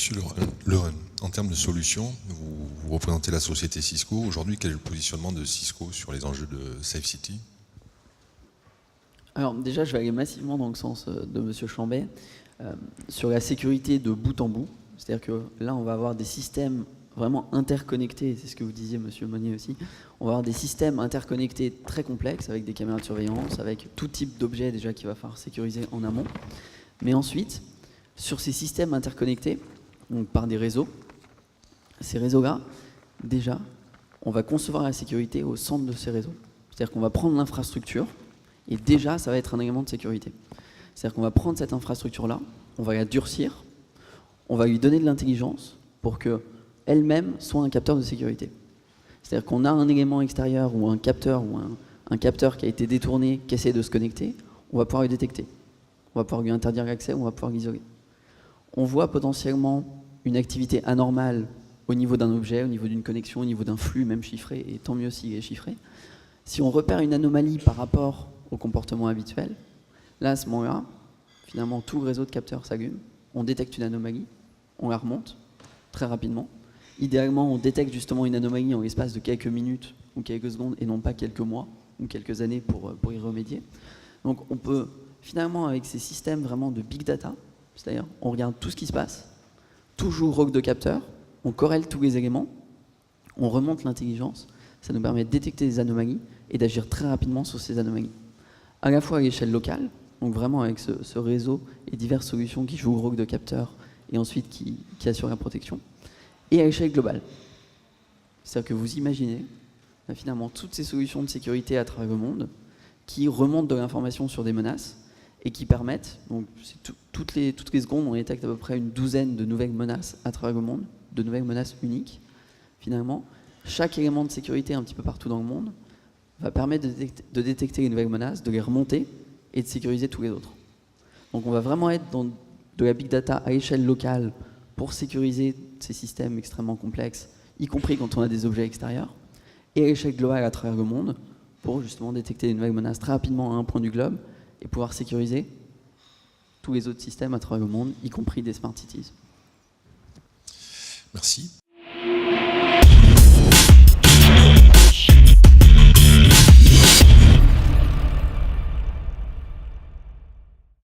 Monsieur Lereun, en termes de solutions, vous représentez la société Cisco. Aujourd'hui, quel est le positionnement de Cisco sur les enjeux de Safe City? Alors déjà, je vais aller massivement dans le sens de Monsieur Chambet sur la sécurité de bout en bout. C'est-à-dire que là, on va avoir des systèmes vraiment interconnectés, c'est ce que vous disiez, Monsieur Monnier aussi. On va avoir des systèmes interconnectés très complexes avec des caméras de surveillance, avec tout type d'objets déjà qu'il va falloir sécuriser en amont. Mais ensuite, sur ces systèmes interconnectés, donc par des réseaux, ces réseaux-là, déjà, on va concevoir la sécurité au centre de ces réseaux. C'est-à-dire qu'on va prendre l'infrastructure, et déjà, ça va être un élément de sécurité. C'est-à-dire qu'on va prendre cette infrastructure-là, on va la durcir, on va lui donner de l'intelligence pour qu'elle-même soit un capteur de sécurité. C'est-à-dire qu'on a un élément extérieur ou un capteur qui a été détourné, qui essaie de se connecter, on va pouvoir le détecter. On va pouvoir lui interdire l'accès, on va pouvoir l'isoler. On voit potentiellement une activité anormale au niveau d'un objet, au niveau d'une connexion, au niveau d'un flux, même chiffré, et tant mieux s'il est chiffré. Si on repère une anomalie par rapport au comportement habituel, là, à ce moment-là, finalement, tout le réseau de capteurs s'allume, on détecte une anomalie, on la remonte très rapidement. Idéalement, on détecte justement une anomalie en l'espace de quelques minutes ou quelques secondes, et non pas quelques mois ou quelques années pour y remédier. Donc on peut, finalement, avec ces systèmes vraiment de big data, c'est-à-dire on regarde tout ce qui se passe, toujours rogue de capteurs, on corrèle tous les éléments, on remonte l'intelligence, ça nous permet de détecter des anomalies et d'agir très rapidement sur ces anomalies. À la fois à l'échelle locale, donc vraiment avec ce réseau et diverses solutions qui jouent au rogue de capteurs et ensuite qui assurent la protection, et à l'échelle globale. C'est-à-dire que vous imaginez finalement toutes ces solutions de sécurité à travers le monde qui remontent de l'information sur des menaces et qui permettent, donc toutes les secondes, on détecte à peu près une douzaine de nouvelles menaces à travers le monde, de nouvelles menaces uniques. Finalement, chaque élément de sécurité un petit peu partout dans le monde va permettre de détecter les nouvelles menaces, de les remonter et de sécuriser tous les autres. Donc on va vraiment être dans de la big data à échelle locale pour sécuriser ces systèmes extrêmement complexes, y compris quand on a des objets extérieurs, et à l'échelle globale à travers le monde pour justement détecter les nouvelles menaces très rapidement à un point du globe et pouvoir sécuriser tous les autres systèmes à travers le monde, y compris des smart cities. Merci.